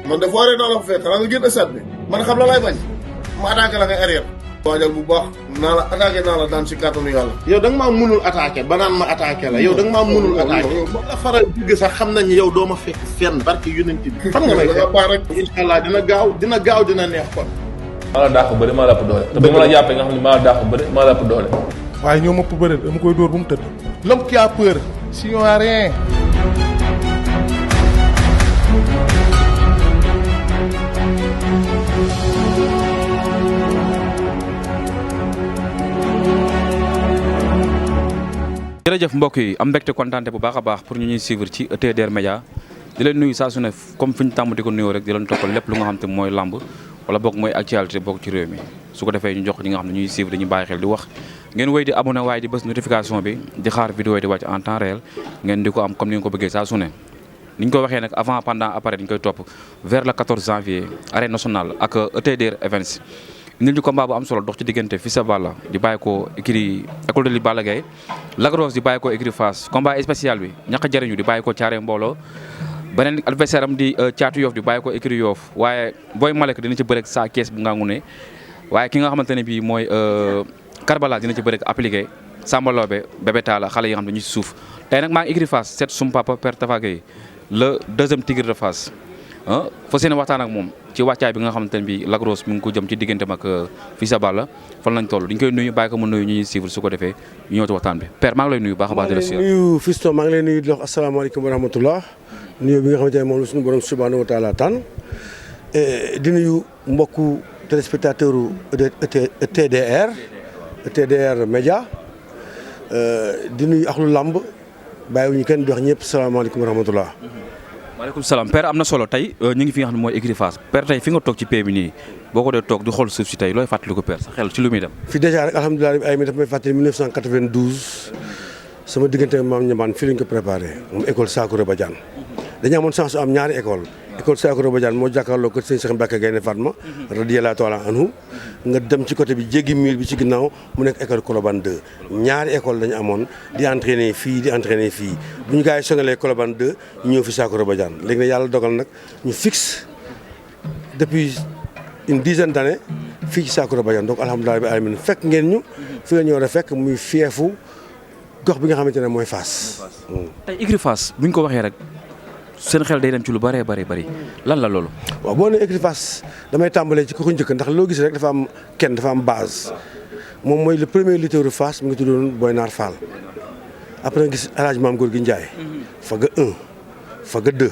man de foiré naa la fa fekk xanaa nga génn stade bi man xam la lay bañ ma attaqué la ngay arrière. waajal bu baax naa la attaqué naa la daan si kàttanu yàlla. yow da nga maa mënul attaqué ba naan ma attaqué la yow da nga maa mënul attaqué. ba la faral digg sax xam nañu yow doo ma fekk fenn barke yonent bi. fan nga may fekk baax rek. incha allah dina gaaw dina neex kon. maa la dàq bëri maa la ëpp doole. te bu ma la jàppee nga xam ne maa la dàq bëri maa la ëpp doole. waaye ñoo ma ëpp bëri dama koy dóor bu mu tëdd. l'homme qui a peur sinon rien. jërëjëf mbokk yi am mbégte kontaante bu baax a baax pour ñu ñuy suivre ci ETDR Média di leen nuyu saa su ne comme fi ñu tàmm di ko nuyoo rek di leen toppal lépp lu nga xam te mooy lamb wala boog mooy actualité bokk ci réew mi su ko defee ñu jox ñi nga xam ne ñuy suivre dañuy bàyyi xel di wax ngeen wéy di abonné waaye di bës notification bi di xaar vidéo yi di wàcc en temps réel ngeen di ko am comme ni nga ko bëggee saa su ne ni ñu ko waxee nag avant pendant après dañu koy topp vers le 14 janvier arène nationale ak ETDR Events indil ñu combat bu am solo dox ci diggante Fils de Balla di bàyyi ko écurie école de lutte Balla Gaye Lac Rose di bàyyi ko écurie Fass combat spécial bi ñàkk jariñu di bàyyi ko Thiaré Mbooloo beneen adversaire am di Thiatou Yoff di bàyyi ko écurie Yoff waaye Boy Malek dina ci bëreeg Sa Thiès bu ngangu ne waaye ki nga xamante ne bii mooy Karbala dina ci bëreeg appliqué Samba Lobé Bébé Talla xale yi nga xam ne ñu ci suuf tey nag maa ngi écurie Fass seet sum papa Père Tafa Gueye le deuxième tigre de Fass fa seen waxtaan ak moom ci wàccaay bi nga xamante ne bii Lac Rose mi ngi ko jëm ci diggante mag Fils de Balla fan lañ toll dañ koy nuyu bàyyi ko mu nuyu ñu ñuy suivre su ko defee ñu ñëw ci waxtaan bi père maa ngi lay nuyu baax a baax di la si nuyu Fiston maa ngi lay nuyu di wax asalaamaaleykum wa rahmatullah nuyu bi nga xamante ne moom la suñu borom subhanahu wa taala tànn di nuyu mbokku téléspectateur u ETDR Média di nuyu axlu làmb bàyyiwuñu kenn di wax ñëpp asalaamaaleykum wa rahmatullah maaleykum salaam père am na solo tey ñu ngi fi nga xam ne mooy écurie Fass père tey fi nga toog ci pay bi nii boo ko dee toog di xool suuf si tey looy fàttali ko père sa xel ci lu muy dem. fi dèjà rek alhamdulilah ay mi daf may fàttali 1992 sama diggante maam ñamaan fii lañ ko préparé moom école Sakura Badiane dañu amoon chance am ñaari école Sakura Badiane moo jàkkaarloo ko sëñ Cheikh Mbacke Gaynde Fatma radiyallahu taala anhu nga dem ci côté bi jéggi mur bi ci ginnaaw mu nekk école Colobane 2 ñaari école dañu amoon di entraîner fii bu ñu gars yi sonalee Colobane 2 ñu ñëw fi Sakura Badiane léegi nag yàlla dogal nag ñu fixe depuis une dizaine d'années fii ci Sakura Badiane donc alhamdulilah bi alamin fekk ngeen ñu fi nga ñëw a fekk muy fiefu gox bi nga xamante ne mooy Fass. tey écurie Fass bu ñu ko waxee rek seen xel day dem ci lu bëree bëri lan la loolu. waaw boo nee écurie Fass damay tàmbalee ci ko njëkk ndax loo gis rek dafa am base moom mooy le premier lutteur de Fass mu ngi tuddoon Boy Naar Fall après nga gis El Hadj Maam Gorgui Ndiaye. Faga 1 Faga 2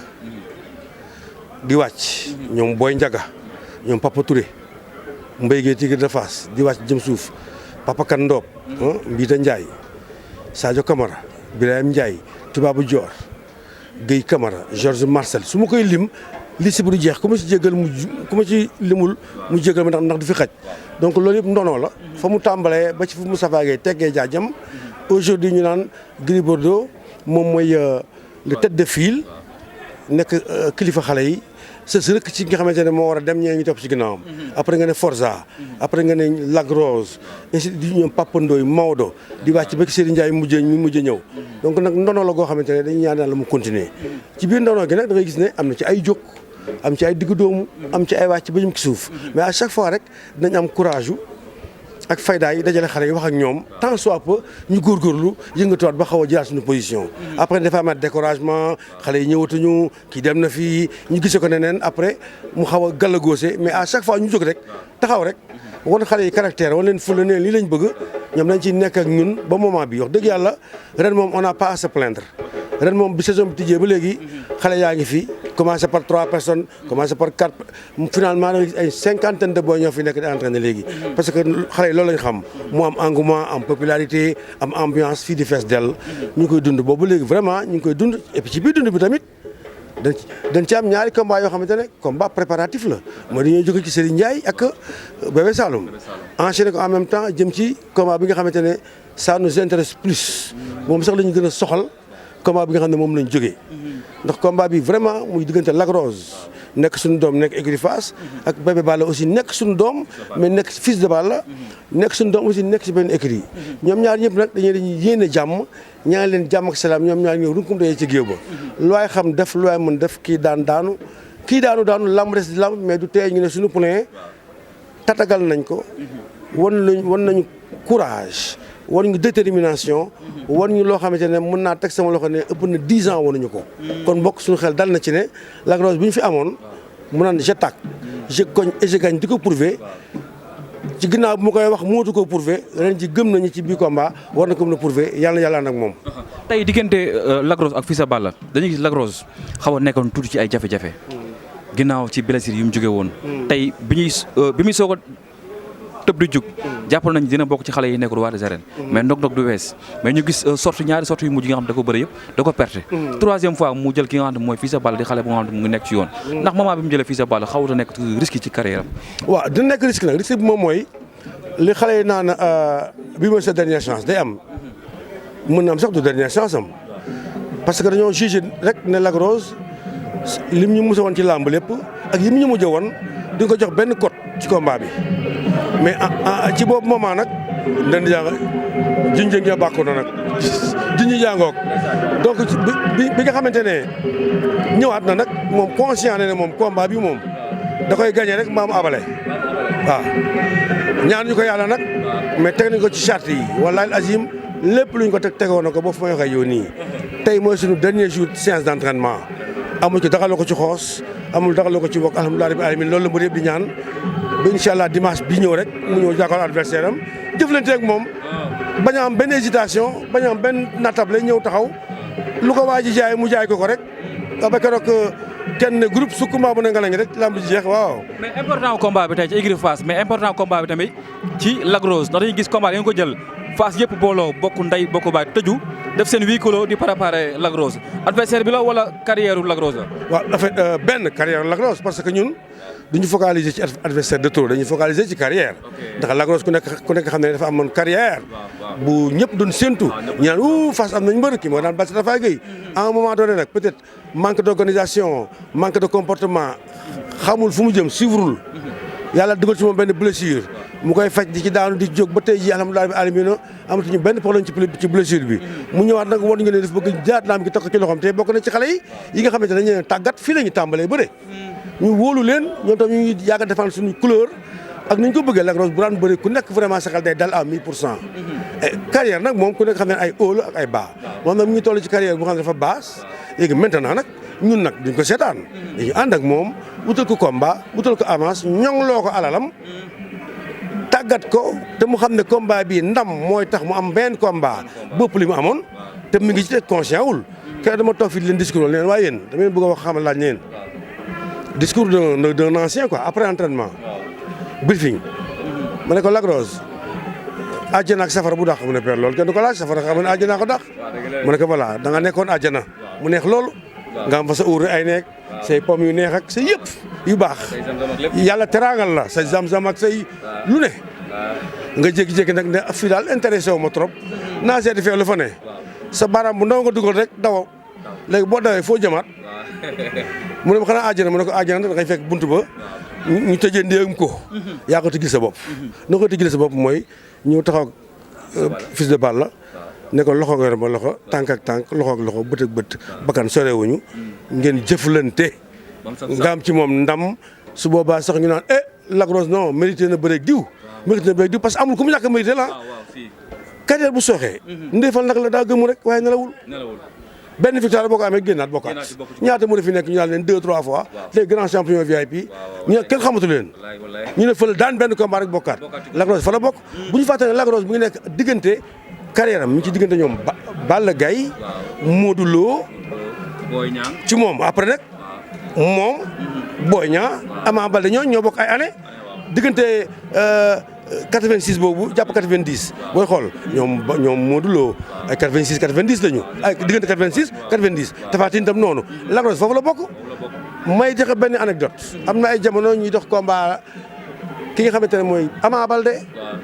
di wàcc ñoom Boy Ndiaga ñoom Papa Touré Mbaye Gueye Tigre de Fass di wàcc jëm suuf Papa Kan Ndoob Mbiita Ndiaye Sadio Camara Birahim Ndiaye Tubaabu Dior Guèye Camara Georges Marcel su ma koy lim li si bu du jeex ku ma ci jégal ku ma ci limul mu jégal ma ndax du fi xaj donc loolu yëpp ndono la fa mu tàmbalee ba ci fu Moustapha Gueye teggee jaajam aujourd'hui ñu naan Gris Bordeaux moom mooy le tête de file nekk kilifa xale yi sës rek ci nga xamante ne moo war a dem ñee ñu topp ci ginnaawam après nga ne Forza après nga ne Lac Rose ainsi di ñoom Papa Ndoye Maodo di wàcc ba Serigne Ndiaye mujj ñëw donc nag ndono la goo xamante ne dañuy ñaan la mu continuer ci biir ndono gi nag da ngay gis ne am na ci ay jóg am ci ay diggu doomu am ci ay wàcc ba jëm ci suuf mais à chaque fois rek dinañ am courage ak fayda yi dajale xale yi wax ak ñoom tant soit peu ñu góorgóorlu yëngatuwaat ba xaw a jëlaat suñu position. après dafa amaat découragement xale yi ñëwatuñu kii dem na fii ñu gisee ko neneen après mu xaw a gàllagoose mais à chaque fois ñu jóg rek taxaw rek wan xale yi caractère wan leen fula ne lii lañ bëgg ñoom dañ ciy nekk ak ñun ba moment bi wax dëgg yàlla ren moom on n'a pas à se plaindre ren moom bi saison bi tijjee ba léegi xale yaa ngi fi. commencé par 3 personnes commencé par 4 finalement da nga gis ay 50aine de boy ñoo fi nekk di entraîné léegi. parce que xale yi loolu lañ xam mu am engouement am popularité am ambiance fii di fees dell. ñu ngi koy dund boobu léegi vraiment ñu ngi koy dund et puis ci biir dund bi tamit dañ ci am ñaari combat yoo xamante ne combat préparatif la mooy dañoo jóge ci Serigne Ndiaye ak Bébé Saloum enchaîné ko en même temps jëm ci combat bi nga xamante ne ça nous intéresse plus moom sax la ñu gën a soxal combat bi nga xam ne moom lañ jógee. ndax combat bi vraiment muy diggante Lac Rose nekk suñu doom nekk écurie Fass ak Bébé Balla aussi nekk suñu doom mais nekk Fils de Balla nekk suñu doom aussi nekk ci benn écurie ñoom ñaar ñëpp nag dañuy yéene jàmm ñaan leen jàmm ak salaam ñoom ñaar ñëw runkum dayee ci géew ba lu waay xam def lu waay mën def kii daanu kii daanu lamb des di lamb mais du tee ñu ne suñu poulain tatagal nañ ko wan nañu courage wan ñu détermination wan ñu loo xamante ne mën naa teg sama loxo ne ëpp na 10 ans wanuñu ko kon bokk suñu xel dal na ci ne Lac Rose bi ñu fi amoon mu naan j'attaque je cogne et je gagne di ko prouver ci ginnaaw bu ma koy wax mootu ko prouver ren ji gëm nañu ci bii combat war na ko mën a prouver yàlla ànd ak moom. tey diggante Lac Rose ak Fils de Balla dañuy gis Lac Rose xaw a nekkoon tuuti ci ay jafe-jafe ginnaaw ci blessure yi mu jóge woon. tey bi muy soog a tëb di jug jàppal nañ dina bokk ci xale yi nekk roi des arènes mais ndog-ndog du wees mais ñu gis ñaari sorte yu mujj yi nga xam da ko bëri yëpp da ko perte. troisième fois mu jël ki nga xam ne mooy Fils de Balla di xale bu nga xam ne mu ngi nekk ci yoon. ndax moment bi mu jëlee Fils de Balla xawut a nekk risque ci carrière am. waaw dina nekk risque nag risque bi moom mooy li xale yi naan bi mooy sa dernière chance day am mën na am sax du dernière chance am parce que dañoo jugé rek ne Lac Rose lim ñu mos a woon ci làmb lépp ak yim ñu mujj woon di ko jox benn code ci combat bi mais ci boobu moment nag ndën jàng junjë nga bàkku na nag junjë jàngoog donc bi nga xamante ne ñëwaat na nag moom conscient ne moom combat bi moom da koy gagné rek maam abale waaw ñaan ñu ko yàlla nag mais teg nañ ko ci charte yi wallaahi azim lépp luñ ko tegoon na ko ba fu may waxee yow nii tey mooy suñu dernier jour séance d'entraînement amul ci daxaloo ko ci xoos amul daxaloo ko ci bokk alhamdulilah rabbil alamin loolu la mbir yëpp di ñaan ba incha allah dimanche bi ñëw rek mu ñëw jàkkaarloo adversaire am jëflante ak moom bañ a am benn hésitation bañ a am benn natable ñëw taxaw lu ko waa ji jaay mu jaay ko rek ba keroog kenn groupe sukkuma bu ne nga lañ rek lamb ji jeex waaw. mais important combat bi tey ci écurie Fass mais important combat bi tamit ci Lac Rose ndax dañuy gis combat da ngeen ko jël Fass yëpp booloo bokk ndey bokk baay tëju def seen 8 kilos di préparer Lac Rose adversaire bi la wala carrière Lac Rose la. waaw en fait benn carrière Lac Rose parce que ñun duñu focaliser ci adversaire de trop dañuy focaliser ci carrière ndax Lac Rose ku nekk xam ne dafa amoon carrière bu ñëpp doon séntu ñu naan Fass am nañ mbër kii moo daan Bathie Tafa Gueye à un moment donné nag peut-être manque d'organisation manque de comportement xamul fu mu jëm suivrul yàlla dugal ci moom benn blessure mu koy faj di ci daanu di jóg ba tey jii alhamdulilah bi alamina amatuñu benn problème ci blessure bi mu ñëwaat nag war ñu ne daf bëgg jaat naam gi tokk ci loxoom te bokk na ci xale yi nga xamante ne dañu leen tàggat fii la ñu tàmbalee bëre ñu wóolu leen ñoom tam ñu ngi yàgg a défendre suñu couleur ak ni ñu ko bëggee Lac Rose bu daan bëri ku nekk vraiment sa xel day dal à 1000%. carrière nag moom ku nekk xam ne ay haut la ak ay bas moom nag mu ngi toll ci carrière bu xam ne dafa basse léegi maintenant nag ñun nag duñ ko seetaan dañu ànd ak moom wutal ko combat wutal ko avance ñoŋloo ko alalam tàggat ko te mu xam ne combat bi ndam mooy tax mu am benn combat bëpp li mu amoon te mu ngi ci conscient wul kenn dama toog fii di leen discours leen waaye yéen dama leen bëgg a wax xamal laaj leen discours d'un ancien quoi après entraînement briefing ma ne ko Lac Rose àjjana ak safara bu dàq mu ne père loolu kenn du ko laaj safara xam ne àjjana ko dàq ma ne ko voilà da nga nekkoon àjjana mu neex loolu nga am fa sa uur ay nekk say pomme yu neex ak say yëpp yu baax yàlla teraangal la say zam-zam ak say lu ne nga jékki-jékki nag ne fii daal intéressé wu ma trop naa seeti fee lu fa ne sa baaraam bu ndaw nga dugal rek daw léegi boo dawee foo jëmaat mu ne ma xanaa àjjana mu ne ko àjjana da ngay fekk buntu ba ñu tëjee ndéem ko yaa ko tëjee sa bopp noo ko tëjee sa bopp mooy ñëw taxaw Fils de Balla ne ko loxo nga yor ma loxo tànk ak tànk loxo ak loxo bët ak bët bakkan sorewuñu ngeen jëflante nga am ci moom ndam su boobaa sax ñu naan Lac Rose non mérité na bëreeg diw mérité na bëreeg diw parce que amul ku mu ñàkk a mérité la carrière bu sooxee ndéefal nag la daa gëmu rek waaye nelawul benn victoire boo ko amee génnaat bokkaat ñaata mu fi nekk ñu naan leen 2-3 fois les grands champions VIP ñu ne kenn xamatu leen ñu ne fële daan benn combat rek bokkaat Lac Rose fa la bokk bu ñu fàttee ne Lac Rose mu ngi nekk diggante carrière am mi ngi ci diggante ñoom Balla Gaye Modou Lo ci moom après nag moom Boy Niang Ama Baldé ñoo bokk ay année diggante 86 boobu jàpp 90 booy xool ñoom Modou Lo ay 86 90 la ñu ay diggante 86 90 Tapha Tine tam noonu Lac Rose foofu la bokk may joxe benn anecdote am na ay jamono ñuy dox combat ki nga xamante ne mooy Ama Baldé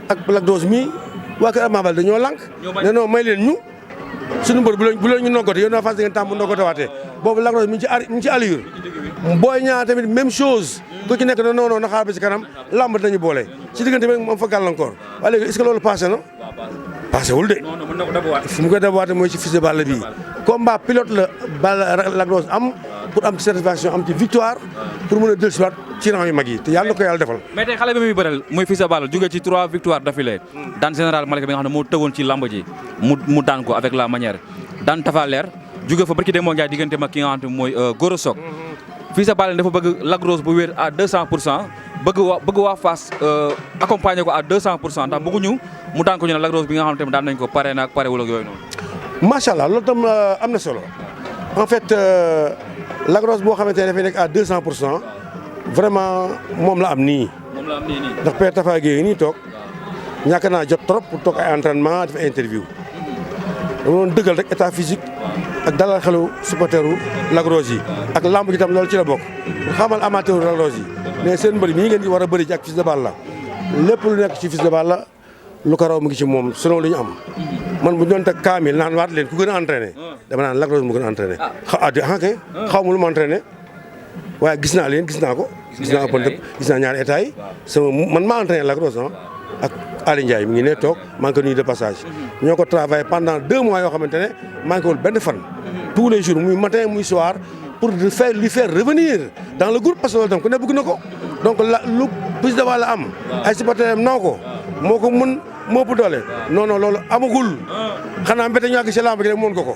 ak Lac Rose mi waa kër Ama Baldé ñoo lànk ne non may leen ñu suñu mbër bu leen ñu noggote yow naa fas ngeen tàmm noggote waatee boobu Lac Rose mi ngi ci allure Boy Niang tamit même chose ku ci nekk non na xaar ba ci kanam lamb dinañu boole ci diggante bi moom fa gàllankoor waaye léegi est-ce que loolu passé na passé wul de fu mu koy dabawaate mooy ci Fils de Balla bii combat pilote la Balla Lac Rose am pour am ci satisfaction am ci victoire pour mën a dellusiwaat ci rang yu mag yi te yàlla na ko yàlla defal. mais tey xale bi muy bëreel muy Fils de Balla jógee ci 3 victoires d'affilée daan général Malika bi nga xam ne moo tëwoon ci lamb ji mu daan ko avec la manière daan Tapha Leer jóge fa barki Demba Ndiaye diggante mag ki nga xam ne mooy Goro Sock Fils de Balla dafa bëgg Lac Rose bu wér à 200% bëgg waa Fass accompagner ko à 200% ndax bëgguñu mu daan ko ñu ne Lac Rose bi nga xam ne tamit daan nañ ko pare na ak pare wala yooyu noonu. macha allah loolu tam am na solo en fait Lac Rose boo xamante ne dafay nekk à 200% vraiment moom la am nii. ndax Père Tafa Gueye nii toog ñàkk naa jot trop pour toog ay entraînement def interview dama doon dëggal rek état physique ak dalal xelu supporteru Lac Rose yi ak lamb ji tam loolu ci la bokk pour xamal amateur Lac Rose yi mais seen mbëri mii ngeen di war a bëri ci ak Fils de Balla lépp lu nekk ci Fils de Balla lu ko raw mu ngi ci moom selon li ñu am man bu ñu doon teg kaamil naan waat leen ku gën a entraîné dama naan Lac Rose mu gën a entraîné xaw ma lu mu entraîné waaye gis naa leen gis naa ko gis naa gis naa ñaari état yi man maa entraîné Lac Rose ak Ali Ndiaye mi ngi ne toog maa ngi ko nuyu de passage ñoo ko travaillé pendant 2 mois yoo xamante ne maa ngi ko benn fan tous les jours muy matin muy soir pour lui faire revenir dans le groupe parce que loolu tam ku ne bëgg na ko donc lu Fils de Balla am ay supporters am naw ko moo ko mën moo ëpp doole non loolu amagul xanaa mbete ñu àgg ci lamb gi rek mën ko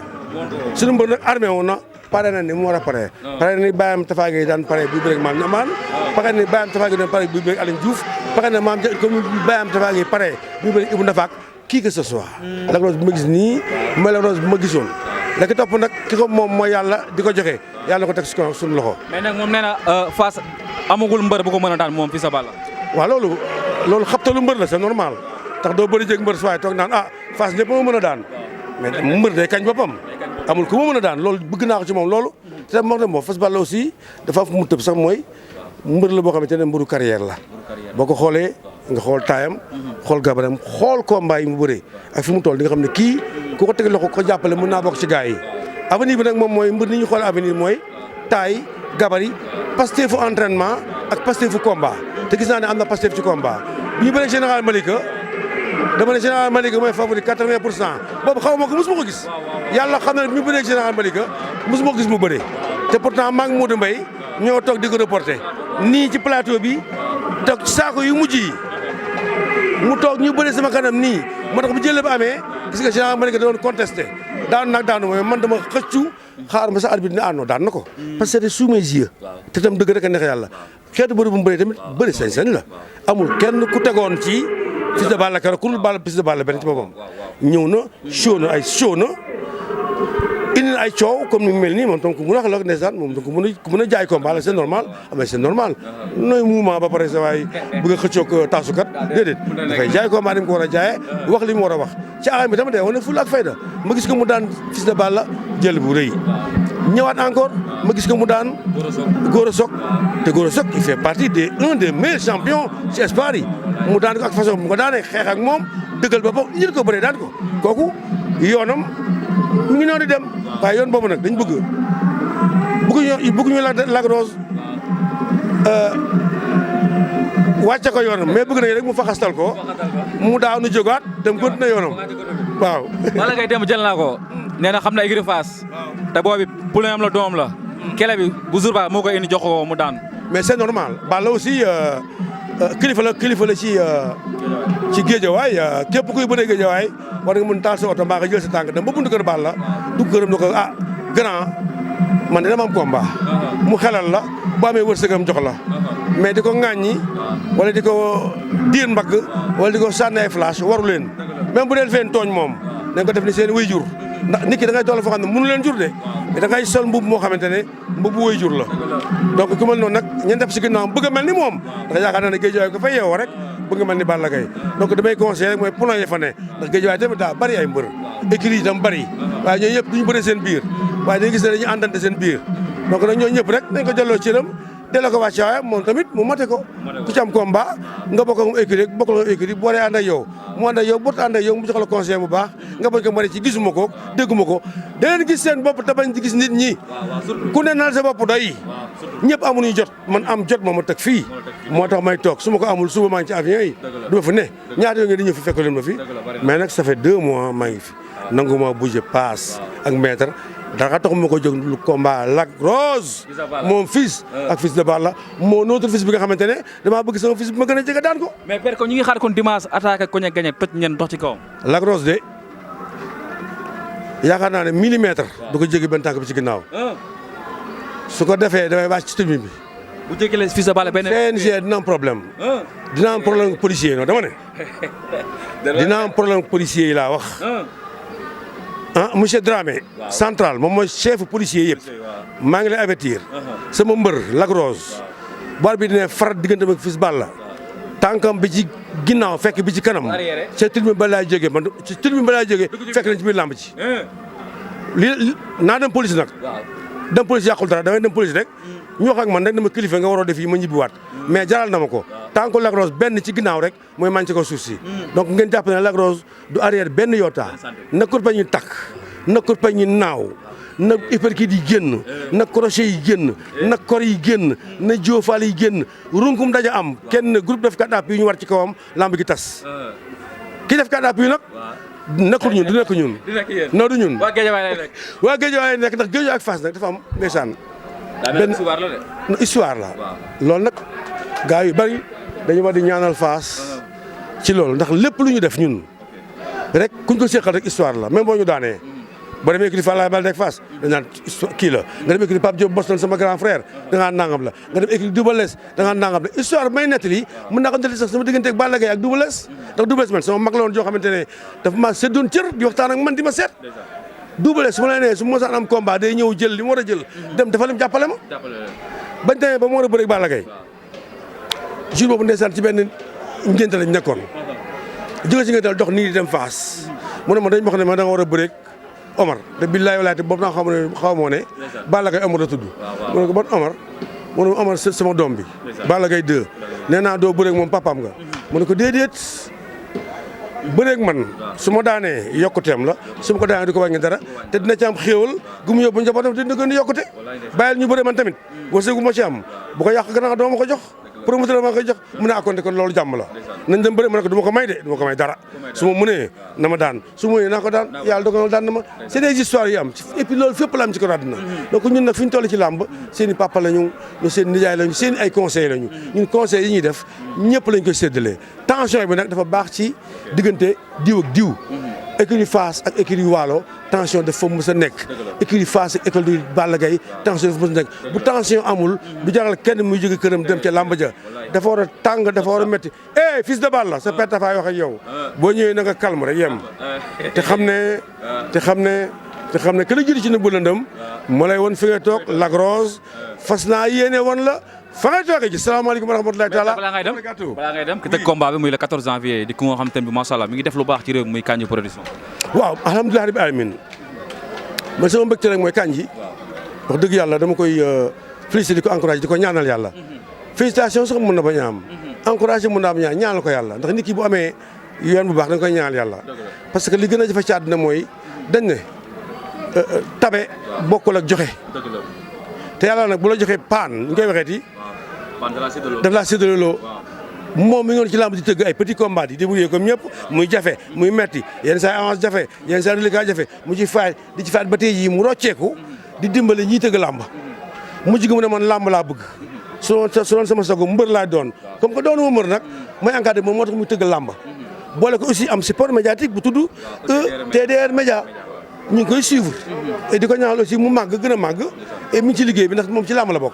suñu mbër nag armé woon na pare na ni mu war a pare na ni bàyyam Tafa Gueye daan pare bu bëreeg maam ñamaan pare na ni bàyyam Tafa Gueye daan pare bu bëreeg Alioune Diouf pare na maam comme bàyyam Tafa Gueye pare bu bëreeg Ibou Ndafaak kii que ce soit Lac Rose bi ma gis nii mooy Lac Rose bi ma gisoon la ki topp nag ki ko moom mooy yàlla di ko joxe yàlla ko teg suñu loxo. mais nag moom nee na Fass amagul mbër bu ko mën a daan moom Fils de Balla. waaw loolu xabtalu mbër la c'est normal tax doo bëri jéeg mbër su waay toog naan Fass ñëpp moo mën a daan mais mbër day kañ boppam amul ku ma mën a daan loolu bëgg naa ko ci moom loolu te moo tax moom Fils de Balla aussi dafa fu mu tëb sax mooy mbër la boo xamante ne mbëru carrière la boo ko xoolee nga xool taayam xool gabaram xool combat yi mu bëree ak fi mu toll di nga xam ne kii ku ko teg loxo ko jàppale mën naa bokk ci gars yi avenir bi nag moom mooy mbër ni ñu xool avenir mooy taay gabari pastefu entraînement ak pastefu combat te gis naa ne am na pastef ci combat bu ñu bëree général Malika dama ne général Malika mooy favori 80% boobu xaw ma ko mosuma ko gis yàlla xam na ne bu ñu bëree général Malika mosuma ko gis mu bëree te pourtant maa ngi Modou Mbaye ñoo toog di ko reporté nii ci plateau bi toog ci saako yu mujj yi mu toog ñu bëree sama kanam nii moo tax bu jëlee ba amee gis nga général Malika da doon contesté daanu mooy man dama xëccu xaar ma sa arbitre ne daan na ko parce que c'était sous mes yeux te tam dëgg rek a neex yàlla xeetu bëri bu mu bëree tamit bëri sañ-sañ la amul kenn ku tegoon ci Fils de Balla keroog ku dul Balla Fils de Balla benn ci boppam ñëw na show na indi ay coow comme ni mu mel nii moom tam ku mun a wax la ndeysaan moom donc ku mun a jaay combat la c'est normal mais c'est normal nooy mouvement ba pare sa waay bëgg a xëccoog taasukat déedéet dafay jaay combat ni mu ko war a jaayee wax li mu war a wax ci aram bi tamit day wane ful ak fayda ma gis ko mu daan Fils de Balla jël bu rëy ñëwaat encore ma gis ko mu daan Goro Sock te Goro Sock il fait partie un des meilleurs champions ci espoir yi mu daan ko ak façon bu ko daanee xeex ak moom dëggal ba bopp ñël ko bëree daan ko kooku yoonam mu ngi noonu di dem waaye yoon boobu nag dañ bëgg ñu Lac Rose wàcce ko yoonam mais bëgg nañ rek mu faxastal ko mu daaw nu jógaat dem continuer yoonam waaw. Balla Gaye dem jël naa ko nee na xam na écurie Fass te boobu poulain am la doom la kele bi bu jour ba moo koy indi jox ko mu daan. mais c'est normal Balla aussi kilifa la ci géejawaay képp kuy bëree géejawaay war nga mën taal sa oto mbaa nga jël sa tànk dem ba buntu kër Balla du gërëm na ko grand man dina am combat mu xelal la bu amee wërsëgam jox la mais di ko ŋàññi wala di ko diir mbagg wala di ko sànni ay flash waru leen même bu dee feen tooñ moom dañ ko def ni seen way jur ndax nit ki da ngay toll foo xam ne mënu leen jur de da ngay sol mbubb moo xamante ne mbubbu way jur la donc ku mel noonu nag ñeen def si ginnaaw bëgg a mel ni moom ndax yaakaar naa ne géejawaay ko fay yeewoo rek bëgg a mel ni Balla Gaye donc damay conseillé rek mooy poulain yi fa ne ndax géejawaay tamit daa bari ay mbër écurie yi tam bari waaye ñooñu ñëpp duñu bëre seen biir waaye dañuy gis ne dañuy àndante seen biir donc nag ñooñu ñëpp rek nañ ko jëloo cëram delloo ko wàcc waaye moom tamit mu mate ko ku ci am combat nga bokk ak écurie bokk ak écurie bu waree ànd ak yow mu ànd ak yow bot ànd ak yow mu jox la conseil bu baax nga bañ ko mari ci gisuma ko dégguma ko da leen gis seen bopp te bañ di gis nit ñi ku ne naan sa bopp doy ñëpp amuñu jot man am jot moom ma teg fii moo tax may toog su ma ko amul suba maa ngi ci avion yi du ma fi ne ñaata yoo ngeen di ñëw fi fekk leen ma fi mais nag ça fait 2 mois maa ngi fi nangu ma bouger paas ak maître dara tax ma ko jóg lu combat Lac Rose moom fils ak fils de Balla moo notre fils bi nga xamante ne damaa bëgg sama fils bi ma gën a jege daan ko. mais père ko ñu ngi xaar kon dimanche attaque koñ a gagné toj ñen dox ci kawam. Lac Rose de yaakaar naa ne millimètre du ko jéggi benn tànk bi ci ginnaaw su ko defee damay wàcc ci tribune bi. bu jéggilee fils de Balla benn. CNG dina am problème. dina am problème policier non dama ne. dina am problème policier yi laa wax. Monsieur Dramé. central moom mooy chef policier yëpp. maa ngi lay avertir. sama mbër Lac Rose. bal bi dina farat diggante ak fils Balla. tànkam bi ci ginnaaw fekk bi ci kanam. ca tribune ba laay jógee man ci tribune ba laay jógee fekk nañ ci biir làmb ci. lii naa dem police nag. dem police yàqul dara damay dem police rek. ñu wax ak man rek dama kilifa nga war a def yi ma ñibbiwaat mais jaral na ma ko tant que Lac Rose benn ci ginnaaw rek mooy man ci ko suuf si donc ngeen jàpp ne Lac Rose du arrière benn yoota na ko pa ñu takk na ko pa ñu naaw na uppercut yi génn na crochet yi génn na kor yi génn na jóofaal yi génn runkum daja am kenn groupe def kat yi ñu war ci kawam lamb gi tas ki def kat yi nag nekkul ñun du nekk ñun non du ñun waa Guédiawaye lay nekk ndax Guédiawaye ak Fass nag dafa am ndeysaan benn histoire la loolu nag gars yu bari dañu war di ñaanal Fass ci loolu ndax lépp lu ñu def ñun rek kuñ ko seqal rek histoire la même boo ñu daanee ba demee écurie Falaye Baldé ak Fass dañ naan histoire kii la nga dem écurie Pape Diop Boston sama grand frère da ngaa nangam la nga dem écurie Double Less da ngaa nangam la histoire may nettali mën naa ko nettali sax sama diggante ak Balla Gaye ak Double Less ndax Double Less man sama mag la woon joo xamante ne dafa ma seddoon cër di waxtaan ak man di ma seet Double Less su ma la nee su ma mosaan am combat day ñëw jël li mu war a jël dem dafa lim jàppale ma bañ demee ba mu war a bëre ak Balla Gaye jour boobu ndeysaan ci benn ngénte lañ nekkoon jóge ci ngénte dox nii di dem Fass mu ne ma dañ wax ne ma da nga war a bëre ak Omar te billaay walaay te boobu naa xaw moo ne Balla Gaye Omar la tudd mu ne ko ban Omar mu ne Omar sama doom bi Balla Gaye 2 nee naa doo bëre ak moom papaam nga mu ne ko déedéet bëreeg man su ma daanee yokkuteem la su ma ko daanee di ko wàññi dara te dina ci am xéewal gu mu yóbbu njabootam te dina gën a yokkute bàyyil ñu bëre man tamit wërsëg gu ma ci am bu ko yàq gannaaw doo ma ko jox promoteur ma koy jox mu ne akonte kon loolu jàmm la nañ dem bëre ma ne ko du ma ko may de du ma ko may dara su ma mënee na ma daan su ma mënee naa ko daan yàlla dogal daan na ma c'est des histoires yu am et puis loolu fépp la am ci ko àddina donc ñun nag fi ñu toll ci làmb seen i papa lañu seen nijaay lañu seen ay conseil lañu ñun conseil yi ñuy def ñëpp lañ koy séddalee tension bi nag dafa baax ci diggante diw ak diw écurie Fass ak écurie Waalo tension dafa mës a nekk écurie Fass ak écurie Balla Gaye tension dafa mës a nekk bu tension amul du jaral kenn muy jóge këram dem ca làmb ja dafa war a tàng dafa war a métti fils de Balla sa père dafa wax ak yow boo ñëwee na nga calme rek yem te xam ne que la jiitu ci ne bu lëndëm moo lay won fi nga toog Lac Rose fas naa yéene woon la fa ngay toogee ji salaamaaleykum wa rahmatulahi taala balaa ngay dem ki teg combat bi muy le 14 janvier di ku nga xam te ne bi macha allah mi ngi def lu baax ci réew mi muy Kandji production. waaw alhamdulilah rabbi alamin man sama mbégte rek mooy Kandji wax dëgg yàlla dama koy félicité di ko encouragé di ko ñaanal yàlla félicitation sax mën na bañ a am encouragé mën naa am ñaanal ko yàlla ndax nit ki bu amee yoon bu baax da nga koy ñaanal yàlla parce que li gën a jafe ci àddina mooy dañ ne tabe bokkul ak joxe te yàlla nag bu la joxee paan ñu koy waxeeti daf laa séddaloo moom mi ngi woon ci lamb di tëgg ay petit combat yi débrouillé comme ñëpp muy jafe muy metti yenn saa avance jafe yenn saa reliquat jafe mu ci faay di ci faat ba tey jii mu rocceeku di dimbale ñiy tëgg lamb mujj gi mu ne man lamb laa bëgg su doon sama sago mbër laa doon comme que doonu ma mbër nag may encadré moom moo tax muy tëgg lamb boole ko aussi am support médiatique bu tudd TDR Média ñu ngi koy suivre et di ko ñaanal aussi mu màgg gën a màgg et mi ngi ci liggéey bi ndax moom ci làmb la bokk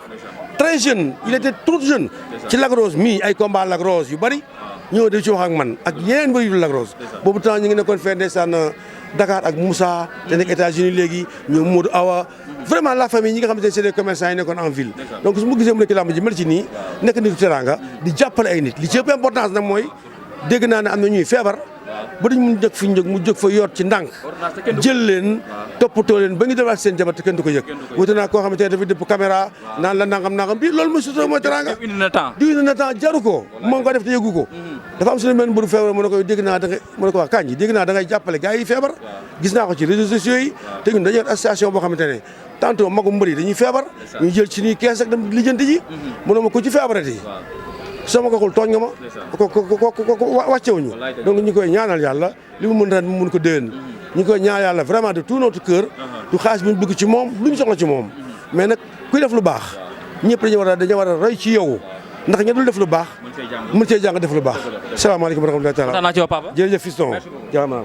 très jeune il était trop jeune ci Lac Rose mii ay combat Lac Rose yu bari ñëw di ci wax ak man ak yeneen bëri yu Lac Rose boobu temps ñu ngi nekkoon fee ndeysaan Dakar ak Moussa te nekk États-Unis léegi ñoom Modou Awa vraiment la famille ñi nga xamante ne c'est des commerçants yi nekkoon en ville donc su ma gisee mu nekk làmb ji mel ci nii nekk nitu teranga di jàppale ay nit li ci ëpp importance nag mooy dégg naa ne am na ñuy feebar ba duñ mun jóg fi ñu jóg mu jóg fa yoot ci ndànk jël leen toppatoo leen ba ñu demaat seen jabar te kenn du ko yëg wuute naa koo xamante ne dafa dëpp caméra naan la nangam bi loolu mooy sutura mooy teranga diw na temps jaru ko moo ngi ko def te yëgu ko dafa am suñu benn mburu feebar mu ne ko dégg naa da ngay mu ne ko wax Kandji dégg naa da ngay jàppale gars yi feebar gis naa ko ci réseaux sociaux yi te ñun dañuy yor association boo xamante ne tantôt magu mbër yi dañuy feebar ñu jël ci nii kees ak dem lijjanti ji mu ne ma ko ci feebarati soo ma ko xul tooñ nga ma ko wàccewuñu donc ñu koy ñaanal yàlla li mu mën ren mu mën ko déwén ñu ngi koy ñaan yàlla vraiment de tout notre cœur. du xaalis bu ñu bëgg ci moom lu ñu soxla ci moom. mais nag kuy def lu baax ñëpp dañu war a roy ci yow ndax ña dul def lu baax. mën cee jàng def lu baax. salaamaaleykum wa rahmatulah taala. kontaan naa ci yow papa. jërëjëf fiston jërëjëf.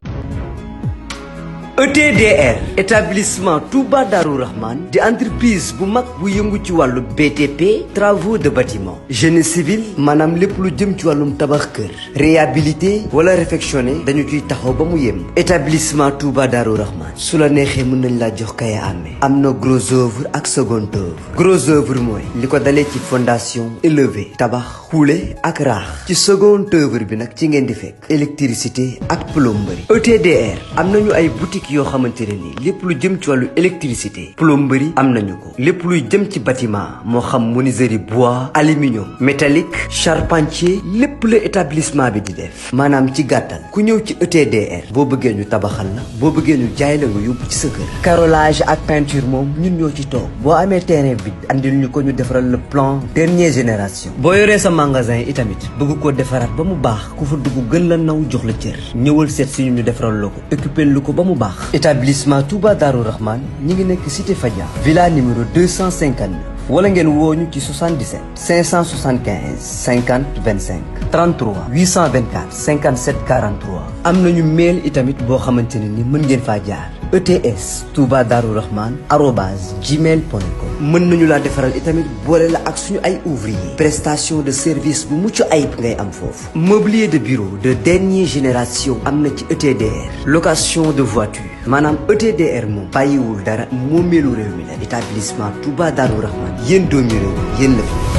ETDR établissement Touba Darou Rahman di entreprise bu mag bu yëngu ci wàllu BTP travaux de bâtiment génie civil maanaam lépp lu jëm ci wàllum tabax kër réhabilité wala réfectionné dañu ciy taxaw ba mu yem. établissement Touba Darou Rahman su la neexee mën nañ laa jox kaya amee am na gros œuvre ak second œuvre gros œuvre mooy li ko dalee ci fondation élevé tabax xuule ak raax ci second œuvre bi nag ci ngeen di fekk électricité ak plomberie. ETDR am nañu ay boutique yoo xamante ne ni lépp lu jëm ci wàllu électricité plomberie am nañu ko lépp luy jëm ci bâtiment moo xam menuiserie bois aluminium métallique charpentier lépp la établissement bi di def maanaam ci gàttal ku ñëw ci ETDR boo bëggee ñu tabaxal la boo bëggee ñu jaay la nga yóbbu ci sa kër carrelage ak peinture moom ñun ñoo ci toog boo amee terrain bi andil ñu ko ñu defaral le plan dernière génération boo yoree sa magasin itamit bëgg koo defaraat ba mu baax ku fa dugg gën la naw jox la cër ñëwal seet si ñu defaral la ko occupé lu ko ba mu baax. établissement Touba Darou Rahman ñi ngi nekk cité Fadia villa numéro 259 wala ngeen woo ñu ci 77 575 50 25 33 824 57 43 am nañu mail itamit boo xamante ne ni mën ngeen faa jaar ETS Touba Darou Rahman @gmail.com mën nañu laa defaral itamit boole la ak suñu ay ouvrier prestation de service bu mucc ayib ngay am foofu mobilier de bureau de dernière génération am na ci ETDR location de voiture maanaam ETDR moom bàyyiwul dara moomeelu réew mi la établissement Touba Darou Rahman yéen doomi réew yéen la fi